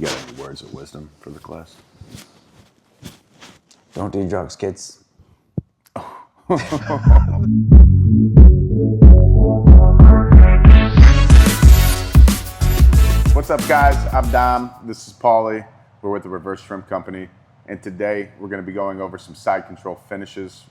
You got any words of wisdom for the class? Don't do drugs, kids. What's up, guys? I'm Dom. This is Paulie. We're with the Reverse Shrimp Company, and today we're going to be going over some side control finishes.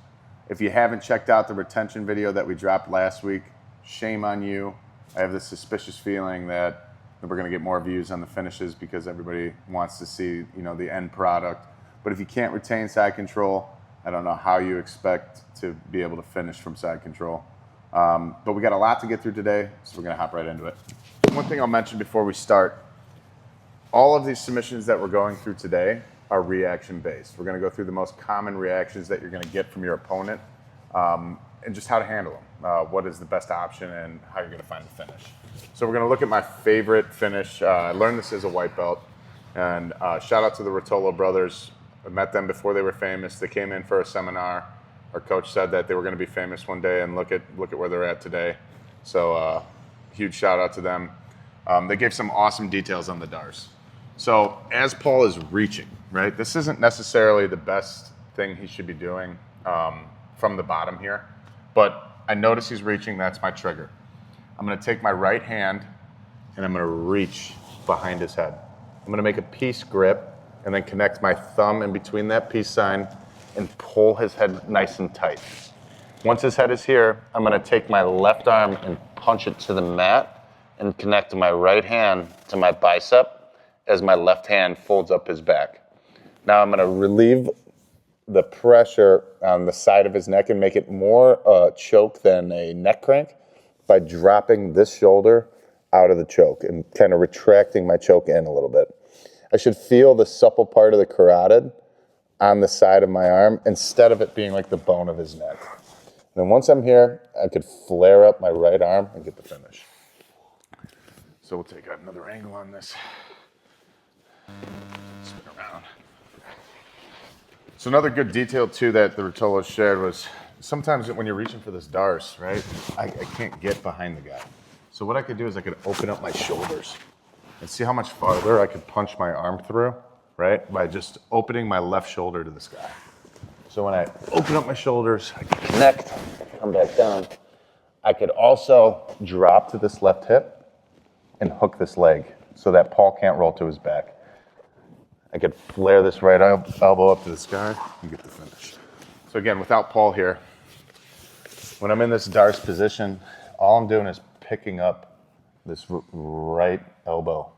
If you haven't checked out the retention video that we dropped last week, shame on you. I have this suspicious feeling that we're going to get more views on the finishes because everybody wants to see, the end product. But if you can't retain side control, I don't know how you expect to be able to finish from side control. But we got a lot to get through today, so we're going to hop right into it. One thing I'll mention before we start, all of these submissions that we're going through today are reaction based. We're going to go through the most common reactions that you're going to get from your opponent and just how to handle them. What is the best option and how you're going to find the finish. So we're going to look at my favorite finish. I learned this as a white belt, and shout out to the Rotolo brothers. I met them before they were famous. They came in for a seminar. Our coach said that they were going to be famous one day, and look at where they're at today. So huge shout out to them. They gave some awesome details on the DARs. So as Paul is reaching, right, this isn't necessarily the best thing he should be doing from the bottom here, but I notice he's reaching. That's my trigger. I'm going to take my right hand and I'm going to reach behind his head. I'm going to make a peace grip and then connect my thumb in between that peace sign and pull his head nice and tight. Once his head is here, I'm going to take my left arm and punch it to the mat and connect my right hand to my bicep as my left hand folds up his back. Now I'm going to relieve the pressure on the side of his neck and make it more choke than a neck crank by dropping this shoulder out of the choke and kind of retracting my choke in a little bit. I should feel the supple part of the carotid on the side of my arm instead of it being like the bone of his neck. And then once I'm here, I could flare up my right arm and get the finish. So we'll take another angle on this. Spin around. So another good detail too that the Rotolos shared was sometimes when you're reaching for this DARS, right, I can't get behind the guy. So what I could do is I could open up my shoulders and see how much farther I could punch my arm through, right, by just opening my left shoulder to this guy. So when I open up my shoulders, I can connect, come back down. I could also drop to this left hip and hook this leg so that Paul can't roll to his back. I could flare this right elbow up to the sky and get the finish. So again, without Paul here, when I'm in this DARS position, all I'm doing is picking up this right elbow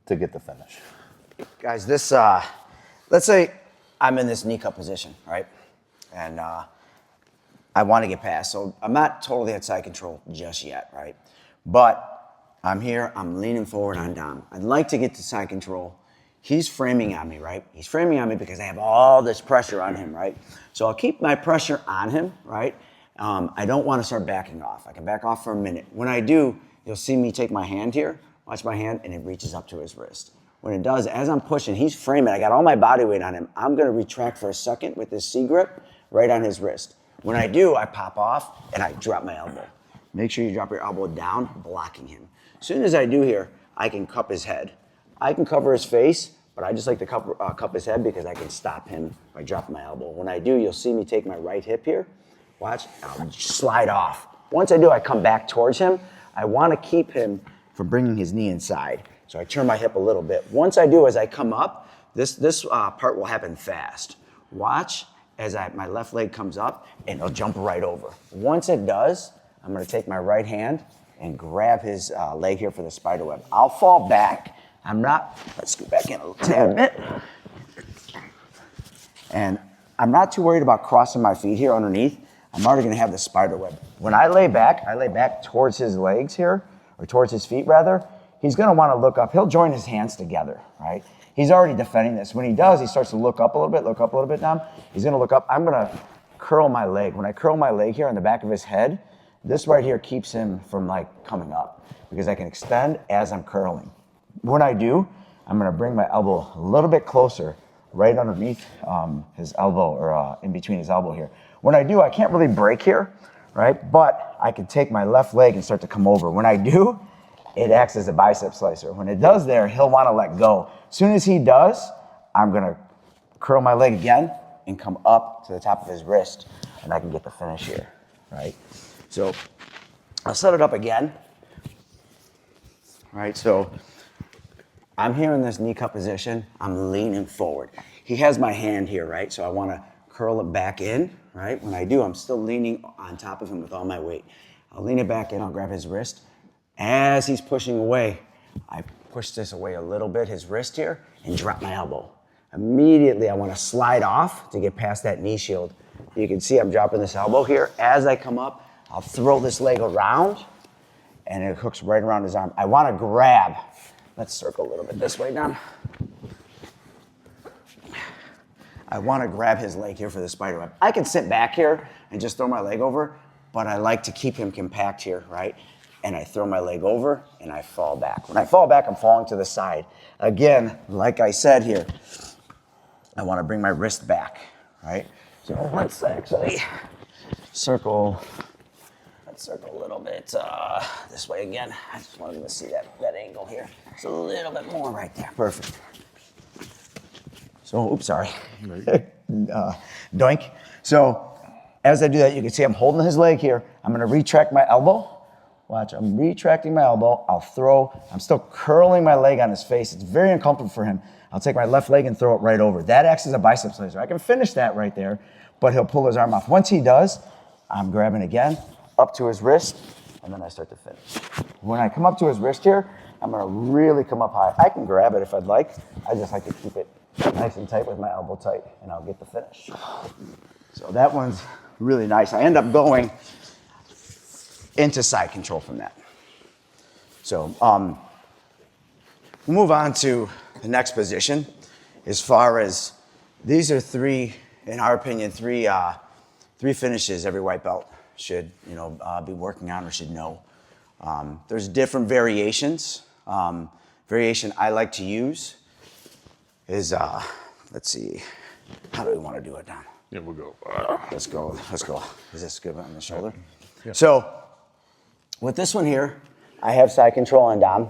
to get the finish. Guys, this, let's say I'm in this knee cup position, right? And I want to get past. So I'm not totally at side control just yet, right? But I'm here, I'm leaning forward on Dom. I'd like to get to side control. He's framing on me, right? He's framing on me because I have all this pressure on him, right? So I'll keep my pressure on him, right? I don't want to start backing off. I can back off for a minute. When I do, you'll see me take my hand here, watch my hand, and it reaches up to his wrist. When it does, as I'm pushing, he's framing. I got all my body weight on him. I'm going to retract for a second with this C grip right on his wrist. When I do, I pop off and I drop my elbow. Make sure you drop your elbow down, blocking him. As soon as I do here, I can cup his head. I can cover his face, but I just like to cup his head because I can stop him by dropping my elbow. When I do, you'll see me take my right hip here. Watch, I'll slide off. Once I do, I come back towards him. I want to keep him from bringing his knee inside. So I turn my hip a little bit. Once I do, as I come up, this part will happen fast. Watch as my left leg comes up and it'll jump right over. Once it does, I'm going to take my right hand and grab his leg here for the spider web. I'll fall back. Let's scoot back in a little tad bit. And I'm not too worried about crossing my feet here underneath. I'm already going to have the spider web. When I lay back towards his legs here, or towards his feet rather. He's going to want to look up. He'll join his hands together, right? He's already defending this. When he does, he starts to look up a little bit now. He's going to look up. I'm going to curl my leg. When I curl my leg here on the back of his head, this right here keeps him from coming up because I can extend as I'm curling. When I do, I'm going to bring my elbow a little bit closer right underneath his elbow or in between his elbow here. When I do, I can't really break here, right? But I can take my left leg and start to come over. When I do, it acts as a bicep slicer. When it does there, he'll want to let go. As soon as he does, I'm going to curl my leg again and come up to the top of his wrist, and I can get the finish here, right? So I'll set it up again, right? So I'm here in this knee cup position. I'm leaning forward. He has my hand here, right? So I want to curl it back in, right? When I do, I'm still leaning on top of him with all my weight. I'll lean it back in, I'll grab his wrist. As he's pushing away, I push this away a little bit, his wrist here, and drop my elbow. Immediately, I want to slide off to get past that knee shield. You can see I'm dropping this elbow here. As I come up, I'll throw this leg around, and it hooks right around his arm. I want to grab. Let's circle a little bit this way, Dom. I want to grab his leg here for the spider web. I can sit back here and just throw my leg over, but I like to keep him compact here, right? And I throw my leg over and I fall back. When I fall back, I'm falling to the side. Again, like I said here, I want to bring my wrist back, right? So let's actually circle. Let's circle a little bit this way again. I just wanted to see that angle here. It's a little bit more right there. Perfect. So, oops, sorry. Doink. So, as I do that, you can see I'm holding his leg here. I'm going to retract my elbow. Watch, I'm retracting my elbow. I'll throw. I'm still curling my leg on his face. It's very uncomfortable for him. I'll take my left leg and throw it right over. That acts as a bicep slicer. I can finish that right there, but he'll pull his arm off. Once he does, I'm grabbing again, up to his wrist, and then I start to finish. When I come up to his wrist here, I'm going to really come up high. I can grab it if I'd like. I just like to keep it nice and tight with my elbow tight, and I'll get the finish. So that one's really nice. I end up going into side control from that. So we'll move on to the next position. As far as these are three, in our opinion, three finishes every white belt should be working on or should know. There's different variations. Variation I like to use is let's see, how do we want to do it, Don? Yeah, we'll go. Let's go. Is this good on the shoulder? Yeah. So with this one here, I have side control on Dom,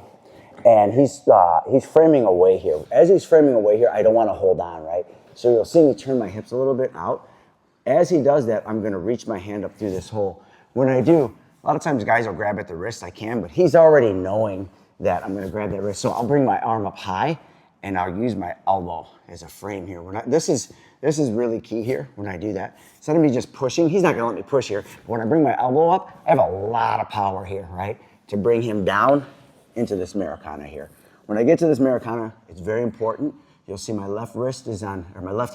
and he's framing away here. As he's framing away here, I don't want to hold on, right? So you'll see me turn my hips a little bit out. As he does that, I'm going to reach my hand up through this hole. When I do, a lot of times guys will grab at the wrist. I can, but he's already knowing that I'm going to grab that wrist. So I'll bring my arm up high, and I'll use my elbow as a frame here. This is really key here when I do that. Instead of me just pushing, he's not gonna let me push here. But when I bring my elbow up, I have a lot of power here, right? To bring him down into this Americana here. When I get to this Americana, it's very important. You'll see my left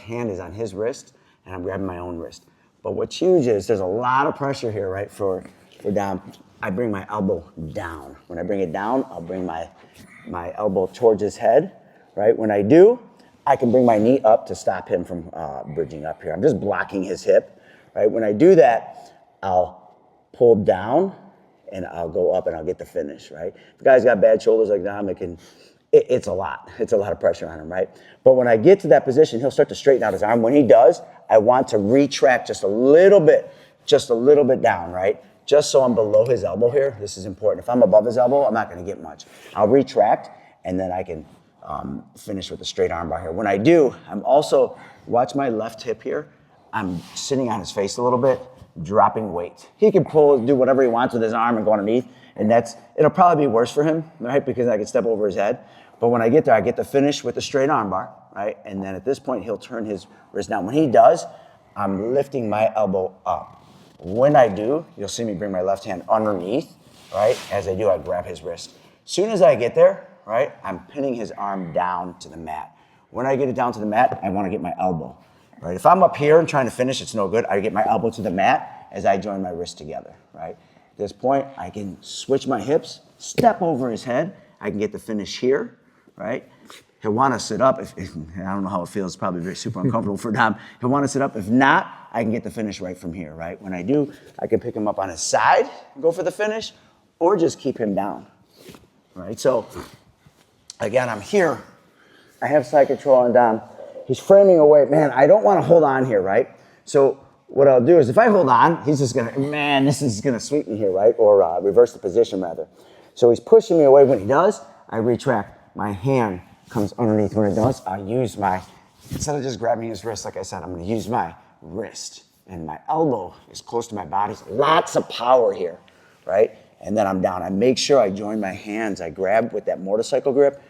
hand is on his wrist, and I'm grabbing my own wrist. But what's huge is there's a lot of pressure here, right, for Dom. I bring my elbow down. When I bring it down, I'll bring my elbow towards his head, right? When I do, I can bring my knee up to stop him from bridging up here. I'm just blocking his hip, right? When I do that, I'll pull down and I'll go up and I'll get the finish, right? If a guy's got bad shoulders like Dom, it's a lot. It's a lot of pressure on him, right? But when I get to that position, he'll start to straighten out his arm. When he does, I want to retract just a little bit down, right? Just so I'm below his elbow here. This is important. If I'm above his elbow, I'm not gonna get much. I'll retract, and then I can finish with a straight arm bar here. When I do, I'm also, watch my left hip here. I'm sitting on his face a little bit, dropping weight. He can do whatever he wants with his arm and go underneath, and it'll probably be worse for him, right? Because I can step over his head. But when I get there, I get the finish with the straight arm bar, right? And then at this point, he'll turn his wrist down. When he does, I'm lifting my elbow up. When I do, you'll see me bring my left hand underneath, right? As I do, I grab his wrist. As soon as I get there, right, I'm pinning his arm down to the mat. When I get it down to the mat, I want to get my elbow, right? If I'm up here and trying to finish, it's no good. I get my elbow to the mat as I join my wrist together, right? At this point, I can switch my hips, step over his head. I can get the finish here, right? He'll want to sit up. I don't know how it feels. It's probably very super uncomfortable for Dom. He'll want to sit up. If not, I can get the finish right from here, right? When I do, I can pick him up on his side and go for the finish, or just keep him down, right? So, again, I'm here. I have side control on Dom. He's framing away. Man, I don't want to hold on here, right? So what I'll do is if I hold on, he's just going to, man, this is going to sweep me here, right? Or reverse the position, rather. So he's pushing me away. When he does, I retract. My hand comes underneath. When it does, I use my, instead of just grabbing his wrist, like I said, I'm gonna use my wrist. And my elbow is close to my body. Lots of power here, right? And then I'm down. I make sure I join my hands. I grab with that motorcycle grip,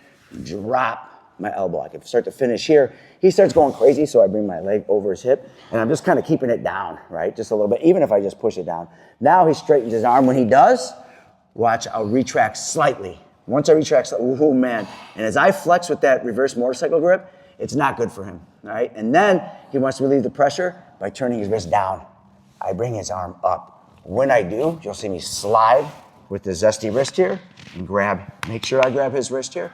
drop my elbow. I can start to finish here. He starts going crazy, so I bring my leg over his hip, and I'm just kind of keeping it down, right? Just a little bit, even if I just push it down. Now he straightens his arm. When he does, watch, I'll retract slightly. Once I retract, oh man. And as I flex with that reverse motorcycle grip, it's not good for him, all right? And then he wants to relieve the pressure by turning his wrist down. I bring his arm up. When I do, you'll see me slide with the zesty wrist here and grab, make sure I grab his wrist here.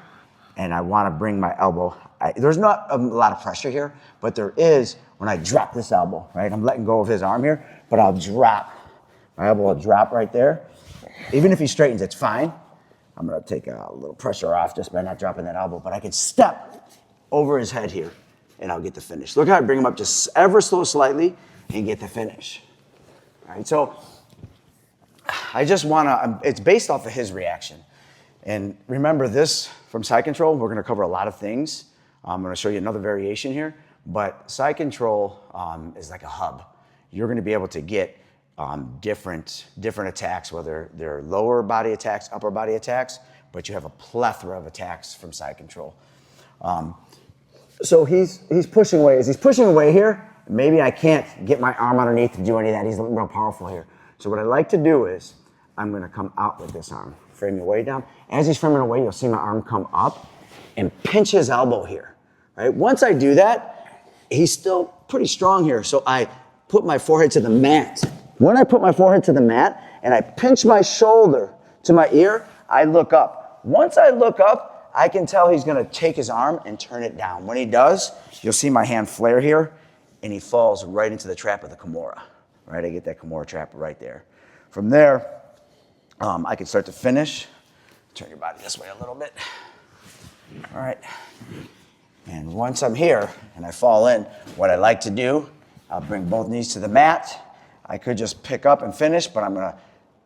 And I want to bring my elbow. There's not a lot of pressure here, but there is when I drop this elbow, right? I'm letting go of his arm here, but I'll drop. My elbow will drop right there. Even if he straightens, it's fine. I'm going to take a little pressure off just by not dropping that elbow, but I can step over his head here, and I'll get the finish. Look how I bring him up just ever so slightly and get the finish. All right, so I just want to, it's based off of his reaction. And remember this, from side control, we're gonna cover a lot of things. I'm gonna show you another variation here, but side control is like a hub. You're gonna be able to get different attacks, whether they're lower body attacks, upper body attacks, but you have a plethora of attacks from side control. So he's pushing away. As he's pushing away here, maybe I can't get my arm underneath to do any of that. He's real powerful here. So what I like to do is, I'm gonna come out with this arm, frame it way down. As he's framing away, you'll see my arm come up and pinch his elbow here, right? Once I do that, he's still pretty strong here, so I put my forehead to the mat. When I put my forehead to the mat and I pinch my shoulder to my ear, I look up. Once I look up, I can tell he's gonna take his arm and turn it down. When he does, you'll see my hand flare here, and he falls right into the trap of the Kimura, right? I get that Kimura trap right there. From there, I can start to finish. Turn your body this way a little bit. All right. And once I'm here and I fall in, what I like to do, I'll bring both knees to the mat. I could just pick up and finish, but I'm gonna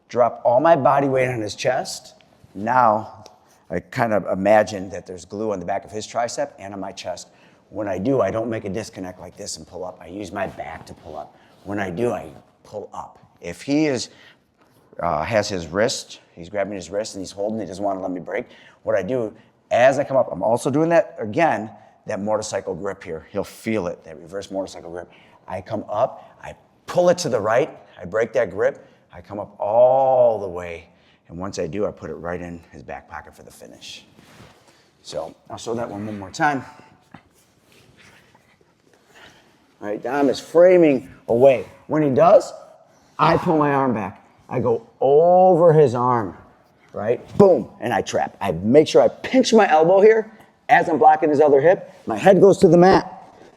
drop all my body weight on his chest. Now, I kind of imagine that there's glue on the back of his tricep and on my chest. When I do, I don't make a disconnect like this and pull up. I use my back to pull up. When I do, I pull up. If he has his wrist, he's grabbing his wrist and he's holding, he doesn't want to let me break. What I do, as I come up, I'm also doing that, again, that motorcycle grip here. He'll feel it, that reverse motorcycle grip. I come up, I pull it to the right, I break that grip, I come up all the way, and once I do, I put it right in his back pocket for the finish. So I'll show that one more time. All right, Dom is framing away. When he does, I pull my arm back. I go over his arm, right? Boom, and I trap. I make sure I pinch my elbow here as I'm blocking his other hip. My head goes to the mat.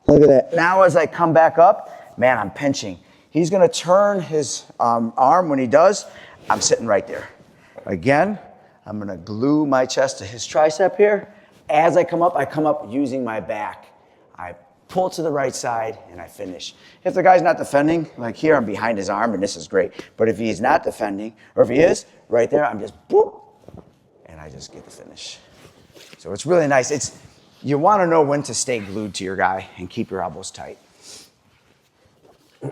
Look at that. Now as I come back up, man, I'm pinching. He's gonna turn his arm. When he does, I'm sitting right there. Again, I'm gonna glue my chest to his tricep here. As I come up using my back. I pull to the right side, and I finish. If the guy's not defending, like here, I'm behind his arm, and this is great. But if he's not defending, or if he is, right there, I'm just boop, and I just get the finish. So it's really nice. You want to know when to stay glued to your guy and keep your elbows tight.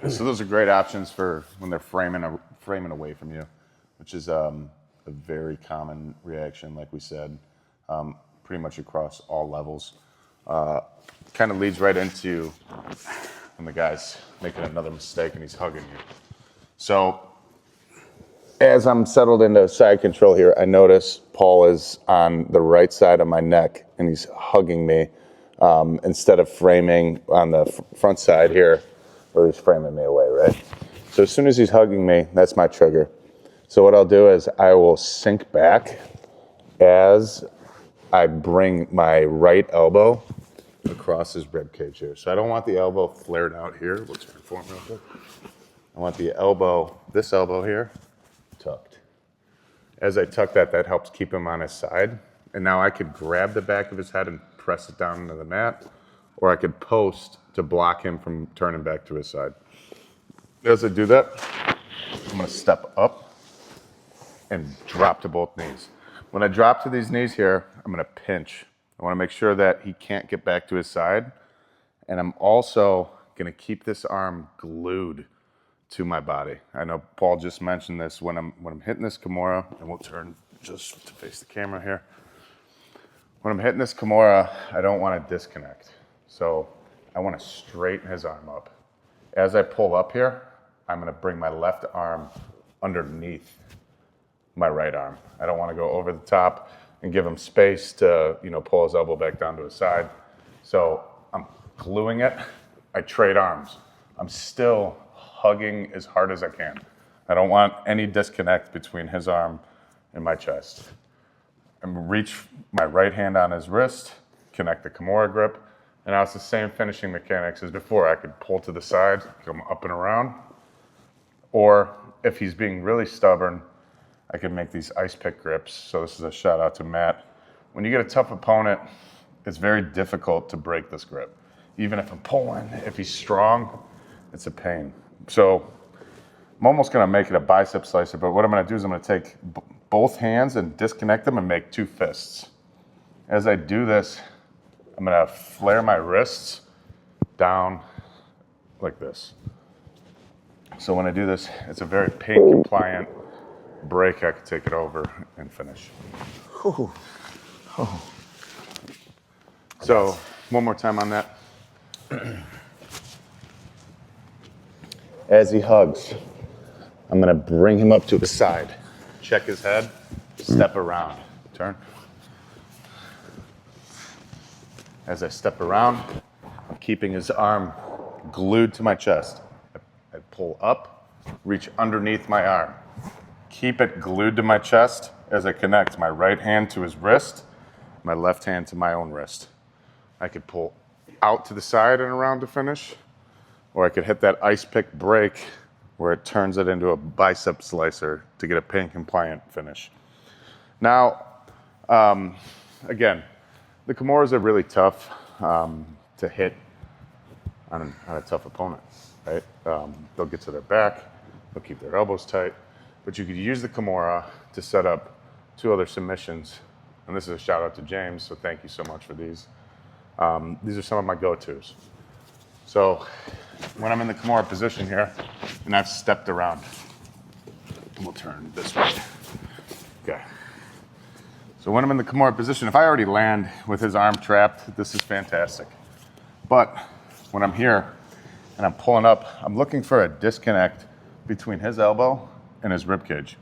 So those are great options for when they're framing away from you, which is a very common reaction, like we said, pretty much across all levels. Kind of leads right into when the guy's making another mistake and he's hugging you. So as I'm settled into side control here, I notice Paul is on the right side of my neck and he's hugging me instead of framing on the front side here where he's framing me away, right? So as soon as he's hugging me, that's my trigger. So what I'll do is I will sink back as I bring my right elbow across his rib cage here. So I don't want the elbow flared out here. We'll turn form real quick. I want the elbow, this elbow here, tucked. As I tuck that helps keep him on his side. And now I could grab the back of his head and press it down into the mat, or I could post to block him from turning back to his side. As I do that, I'm gonna step up and drop to both knees. When I drop to these knees here, I'm gonna pinch. I wanna make sure that he can't get back to his side. And I'm also gonna keep this arm glued to my body. I know Paul just mentioned this when I'm hitting this Kimura, and we'll turn just to face the camera here. When I'm hitting this Kimura, I don't wanna disconnect. So I wanna straighten his arm up. As I pull up here, I'm gonna bring my left arm underneath my right arm. I don't wanna go over the top and give him space to, pull his elbow back down to his side. So I'm gluing it. I trade arms. I'm still hugging as hard as I can. I don't want any disconnect between his arm and my chest. I'm gonna reach my right hand on his wrist, connect the Kimura grip, and now it's the same finishing mechanics as before. I could pull to the side, come up and around, or if he's being really stubborn, I could make these ice pick grips. So this is a shout out to Matt. When you get a tough opponent, it's very difficult to break this grip. Even if I'm pulling, if he's strong, it's a pain. So I'm almost gonna make it a bicep slicer, but what I'm gonna do is I'm gonna take both hands and disconnect them and make two fists. As I do this, I'm gonna flare my wrists down like this. So when I do this, it's a very pain compliant break. I can take it over and finish. Ooh. So one more time on that. As he hugs, I'm gonna bring him up to his side, check his head, step around, turn. As I step around, I'm keeping his arm glued to my chest. I pull up, reach underneath my arm. Keep it glued to my chest as I connect my right hand to his wrist, my left hand to my own wrist. I could pull out to the side and around to finish, or I could hit that ice pick break where it turns it into a bicep slicer to get a pain compliant finish. Now, again, the Kimuras are really tough to hit on a tough opponent, right? They'll get to their back, they'll keep their elbows tight, but you could use the Kimura to set up two other submissions. And this is a shout out to James, so thank you so much for these. These are some of my go-tos. So when I'm in the Kimura position here, and I've stepped around, we'll turn this way. Okay. So when I'm in the Kimura position, if I already land with his arm trapped, this is fantastic. But when I'm here and I'm pulling up, I'm looking for a disconnect between his elbow and his rib cage.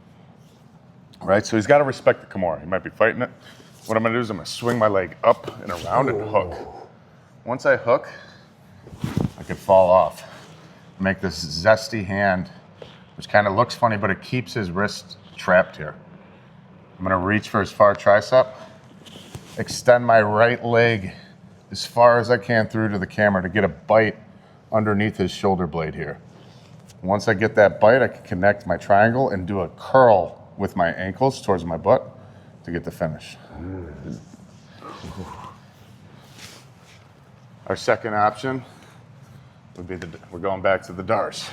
Right, so he's got to respect the Kimura. He might be fighting it. What I'm gonna do is I'm gonna swing my leg up and around and hook. Once I hook, I can fall off. Make this zesty hand, which kind of looks funny, but it keeps his wrist trapped here. I'm gonna reach for his far tricep, extend my right leg as far as I can through to the camera to get a bite underneath his shoulder blade here. Once I get that bite, I can connect my triangle and do a curl with my ankles towards my butt to get the finish. Our second option would be we're going back to the Dars.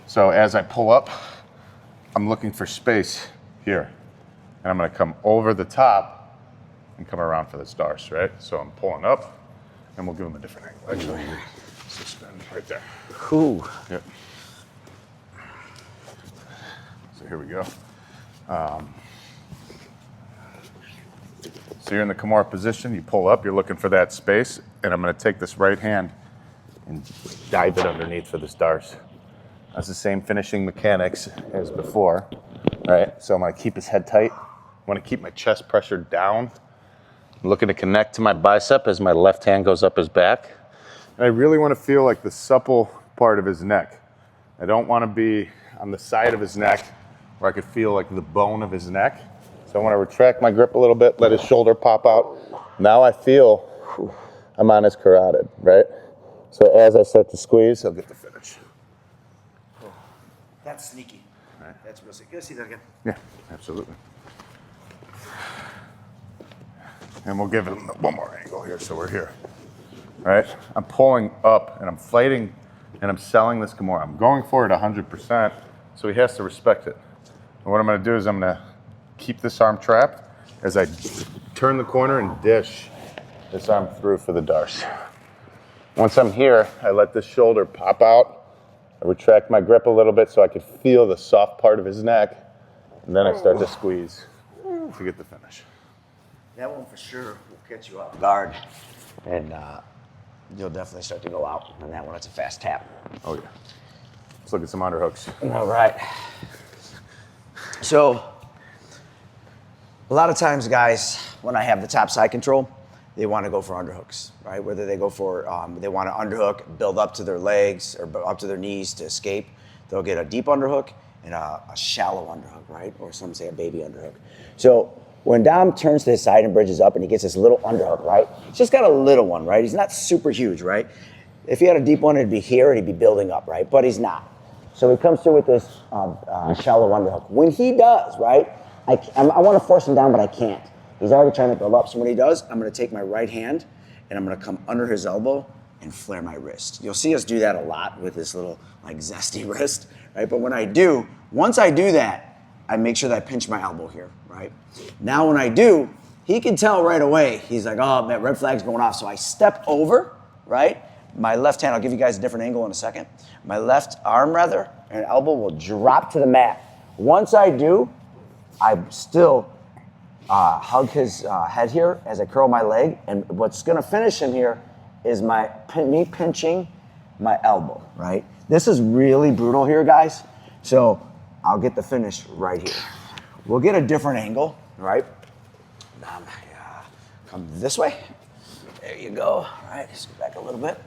So as I pull up, I'm looking for space here. And I'm gonna come over the top and come around for this Dars, right? So I'm pulling up and we'll give him a different angle. Actually, suspend right there. Ooh. Yep. So here we go. So you're in the Kimura position, you pull up, you're looking for that space, and I'm gonna take this right hand and dive it underneath for this Dars. That's the same finishing mechanics as before, right? So I'm gonna keep his head tight. I wanna keep my chest pressured down. I'm looking to connect to my bicep as my left hand goes up his back. And I really wanna feel like the supple part of his neck. I don't wanna be on the side of his neck where I could feel like the bone of his neck. So I want to retract my grip a little bit, let his shoulder pop out. Now I feel I'm on his carotid, right? So as I start to squeeze, I'll get the finish. That's sneaky. Right. That's real sneaky. Go see that again. Yeah, absolutely. And we'll give him one more angle here, so we're here. Right? I'm pulling up and I'm fighting and I'm selling this Kimura. I'm going for it 100%, so he has to respect it. And what I'm gonna do is I'm gonna keep this arm trapped as I turn the corner and dish this arm through for the darce. Once I'm here, I let this shoulder pop out. I retract my grip a little bit so I can feel the soft part of his neck, and then I start to squeeze to get the finish. That one for sure will catch you off guard, and you'll definitely start to go out on that one. It's a fast tap. Oh yeah. Let's look at some underhooks. All right. So, a lot of times, guys, when I have the top side control, they want to go for underhooks, right? Whether they go for, they want to underhook, build up to their legs or up to their knees to escape, they'll get a deep underhook and a shallow underhook, right? Or some say a baby underhook. So, when Dom turns to his side and bridges up and he gets this little underhook, right? He's just got a little one, right? He's not super huge, right? If he had a deep one, it'd be here and he'd be building up, right? But he's not. So he comes through with this shallow underhook. When he does, right, I want to force him down, but I can't. He's already trying to build up. So when he does, I'm going to take my right hand and I'm going to come under his elbow and flare my wrist. You'll see us do that a lot with this little like zesty wrist, right? But when I do, once I do that, I make sure that I pinch my elbow here, right? Now when I do, he can tell right away. He's like, oh, that red flag's going off. So I step over, right? My left hand, I'll give you guys a different angle in a second. My left arm, rather, and elbow will drop to the mat. Once I do, I still hug his head here as I curl my leg. And what's going to finish him here is me pinching my elbow, right? This is really brutal here, guys. So I'll get the finish right here. We'll get a different angle, right? Come this way. There you go. All right, scoot back a little bit.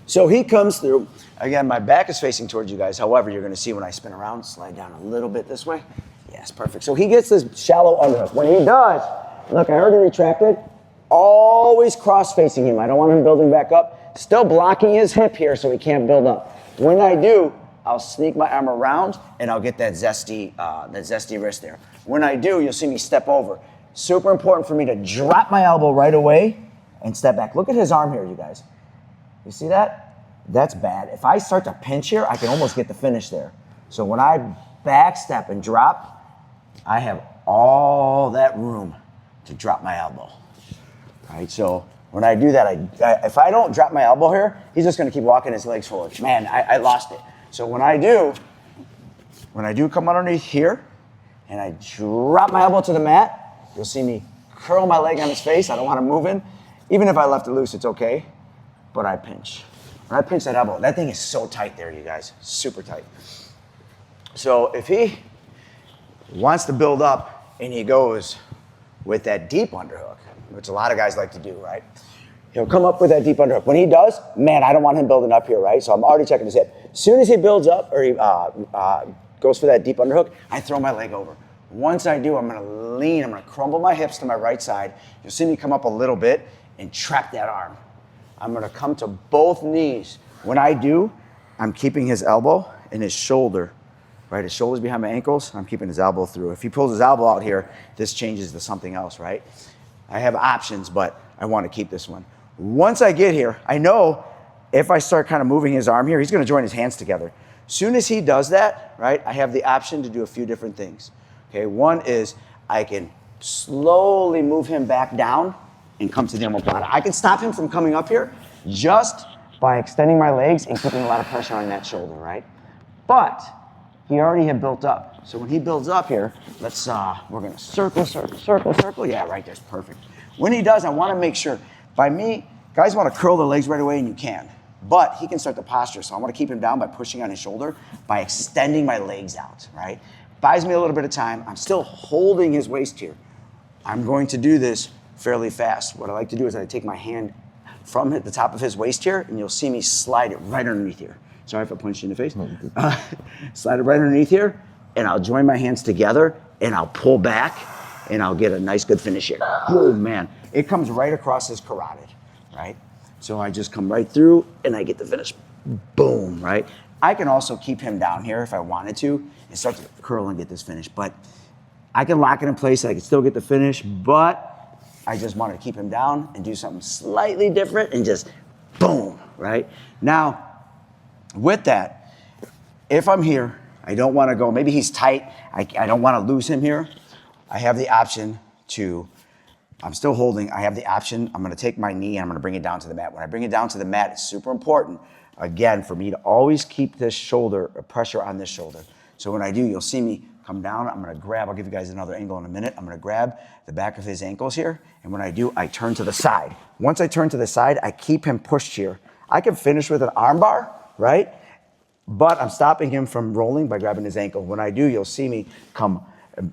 So he comes through. Again, my back is facing towards you guys. However, you're going to see when I spin around, slide down a little bit this way. Yes, perfect. So he gets this shallow underhook. When he does, look, I already retracted. Always cross-facing him. I don't want him building back up. Still blocking his hip here so he can't build up. When I do, I'll sneak my arm around and I'll get that zesty wrist there. When I do, you'll see me step over. Super important for me to drop my elbow right away and step back. Look at his arm here, you guys. You see that? That's bad. If I start to pinch here, I can almost get the finish there. So when I back step and drop, I have all that room to drop my elbow. All right, so when I do that, if I don't drop my elbow here, he's just gonna keep walking his legs forward. Man, I lost it. So when I do come underneath here and I drop my elbow to the mat, you'll see me curl my leg on his face. I don't want him moving. Even if I left it loose, it's okay. But I pinch. When I pinch that elbow, that thing is so tight there, you guys. Super tight. So if he wants to build up and he goes with that deep underhook, which a lot of guys like to do, right? He'll come up with that deep underhook. When he does, man, I don't want him building up here, right? So I'm already checking his hip. As soon as he builds up or he goes for that deep underhook, I throw my leg over. Once I do, I'm gonna lean, I'm gonna crumble my hips to my right side. You'll see me come up a little bit and trap that arm. I'm gonna come to both knees. When I do, I'm keeping his elbow and his shoulder, right? His shoulder's behind my ankles, I'm keeping his elbow through. If he pulls his elbow out here, this changes to something else, right? I have options, but I wanna keep this one. Once I get here, I know if I start kind of moving his arm here, he's gonna join his hands together. Soon as he does that, right, I have the option to do a few different things. Okay, one is I can slowly move him back down and come to the omoplata. I can stop him from coming up here just by extending my legs and keeping a lot of pressure on that shoulder, right? But he already had built up. So when he builds up here, we're gonna circle, circle, circle, circle. Yeah, right there's perfect. When he does, I wanna make sure, by me, guys wanna curl their legs right away and you can, but he can start the posture. So I wanna keep him down by pushing on his shoulder, by extending my legs out, right? Buys me a little bit of time. I'm still holding his waist here. I'm going to do this fairly fast. What I like to do is I take my hand from the top of his waist here, and you'll see me slide it right underneath here. Sorry if I punched you in the face. Slide it right underneath here, and I'll join my hands together, and I'll pull back, and I'll get a nice good finish here. Oh man, it comes right across his carotid, right? So I just come right through, and I get the finish. Boom, right? I can also keep him down here if I wanted to, and start to curl and get this finish, but I can lock it in place, I can still get the finish, but I just wanted to keep him down and do something slightly different and just boom, right? Now, with that, if I'm here, I don't want to go, maybe he's tight, I don't want to lose him here, I have the option to, I'm still holding, I have the option, I'm gonna take my knee and I'm gonna bring it down to the mat. When I bring it down to the mat, it's super important, again, for me to always keep this shoulder, pressure on this shoulder. So when I do, you'll see me come down, I'm gonna grab, I'll give you guys another angle in a minute, I'm gonna grab the back of his ankles here, and when I do, I turn to the side. Once I turn to the side, I keep him pushed here. I can finish with an arm bar, right? But I'm stopping him from rolling by grabbing his ankle. When I do, you'll see me come,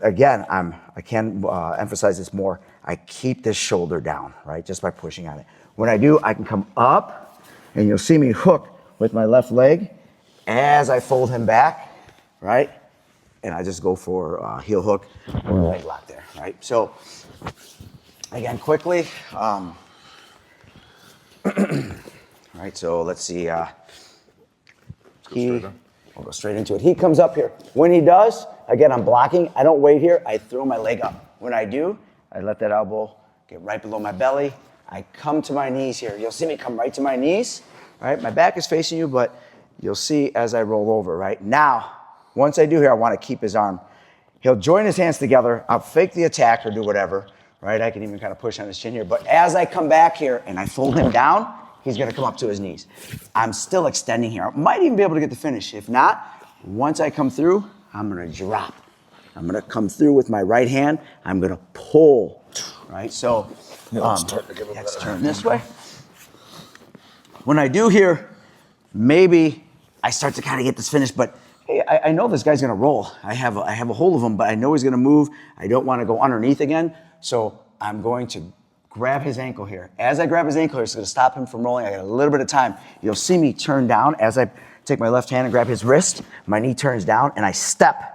again, I can't emphasize this more, I keep this shoulder down, right? Just by pushing on it. When I do, I can come up, and you'll see me hook with my left leg as I fold him back, right? And I just go for heel hook or leg lock there, right? So, again, quickly, right, so let's see, we'll go straight into it. He comes up here. When he does, again, I'm blocking. I don't wait here. I throw my leg up. When I do, I let that elbow get right below my belly. I come to my knees here. You'll see me come right to my knees, right? My back is facing you, but you'll see as I roll over, right? Now, once I do here, I want to keep his arm. He'll join his hands together. I'll fake the attack or do whatever, right? I can even kind of push on his chin here. But as I come back here and I fold him down, he's going to come up to his knees. I'm still extending here. I might even be able to get the finish. If not, once I come through, I'm going to drop. I'm going to come through with my right hand. I'm going to pull, right? So let's turn this way. When I do here, maybe I start to kind of get this finish, but hey, I know this guy's going to roll. I have a hold of him, but I know he's going to move. I don't want to go underneath again, so I'm going to grab his ankle here. As I grab his ankle here, it's going to stop him from rolling. I got a little bit of time. You'll see me turn down as I take my left hand and grab his wrist. My knee turns down, and I step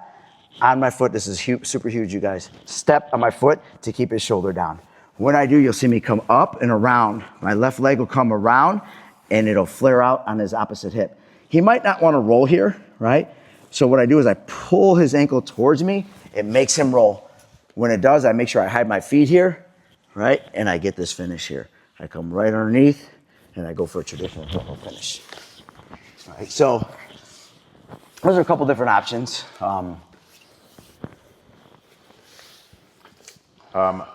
on my foot. This is super huge, you guys. Step on my foot to keep his shoulder down. When I do, you'll see me come up and around. My left leg will come around, and it'll flare out on his opposite hip. He might not want to roll here, right? So what I do is I pull his ankle towards me. It makes him roll. When it does, I make sure I hide my feet here, right? And I get this finish here. I come right underneath, and I go for a traditional finish. All right, so those are a couple different options.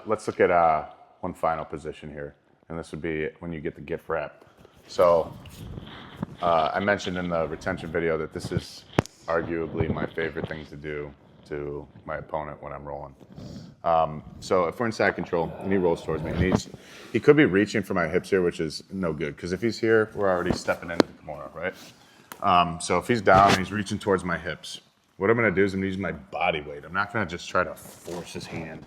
Let's look at one final position here, and this would be when you get the gift wrap. So I mentioned in the retention video that this is arguably my favorite thing to do to my opponent when I'm rolling. So if we're in side control and he rolls towards me, and he could be reaching for my hips here, which is no good, because if he's here, we're already stepping into the Kimura, right? So if he's down and he's reaching towards my hips, what I'm gonna do is I'm gonna use my body weight. I'm not gonna just try to force his hand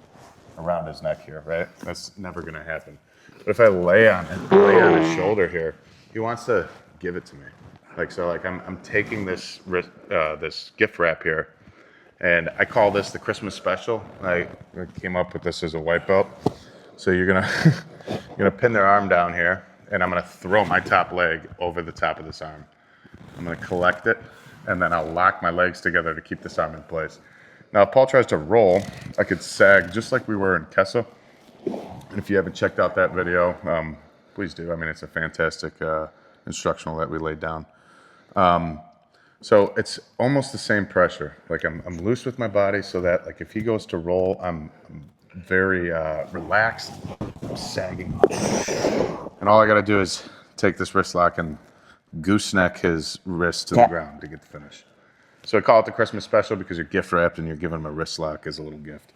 around his neck here, right? That's never gonna happen. But if I lay on his shoulder here, he wants to give it to me. I'm taking this this gift wrap here, and I call this the Christmas special. I came up with this as a white belt. So you're gonna pin their arm down here, and I'm gonna throw my top leg over the top of this arm. I'm gonna collect it, and then I'll lock my legs together to keep this arm in place. Now, if Paul tries to roll, I could sag just like we were in Kessa. And if you haven't checked out that video, please do. I mean, it's a fantastic instructional that we laid down. So it's almost the same pressure. Like I'm loose with my body so that like if he goes to roll, I'm very relaxed, I'm sagging. And all I gotta do is take this wrist lock and gooseneck his wrist to the ground to get the finish. So I call it the Christmas special because you're gift wrapped and you're giving him a wrist lock as a little gift.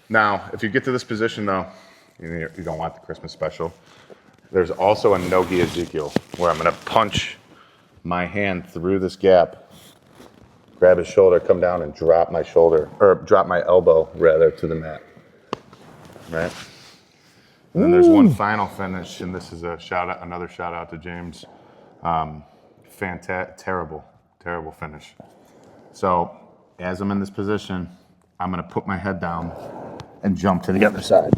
Now, if you get to this position though, you don't want the Christmas special. There's also a no-gi Ezekiel where I'm gonna punch my hand through this gap, grab his shoulder, come down and drop my shoulder, or drop my elbow rather to the mat, right? And then there's one final finish, and this is another shout out to James. Terrible finish. So as I'm in this position, I'm gonna put my head down and jump to the other side.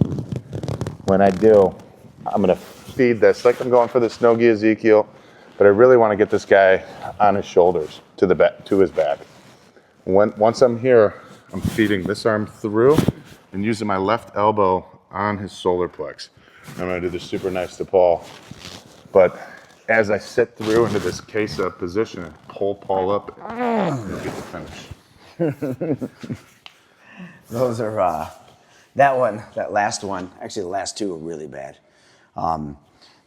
When I do, I'm gonna feed this, like I'm going for this no-gi Ezekiel, but I really wanna get this guy on his shoulders to his back. Once I'm here, I'm feeding this arm through and using my left elbow on his solar plex. I'm gonna do this super nice to Paul, but as I sit through into this Kesa position, pull Paul up and get the finish. Those are that last one, actually the last two are really bad.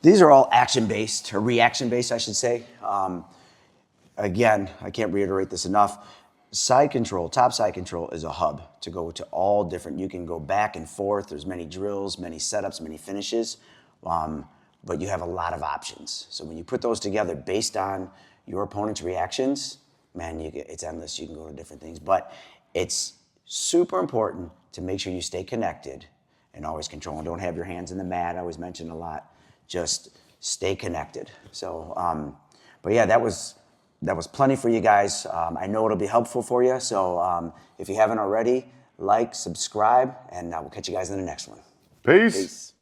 These are all action-based, or reaction-based, I should say. Again, I can't reiterate this enough. Side control, top side control is a hub to go to all different, you can go back and forth. There's many drills, many setups, many finishes, but you have a lot of options. So when you put those together based on your opponent's reactions, man, it's endless. You can go to different things, but it's super important to make sure you stay connected and always control. And don't have your hands in the mat. I always mention a lot. Just stay connected. So, but yeah, that was plenty for you guys. I know it'll be helpful for you. So if you haven't already, like, subscribe, and we'll catch you guys in the next one. Peace. Peace.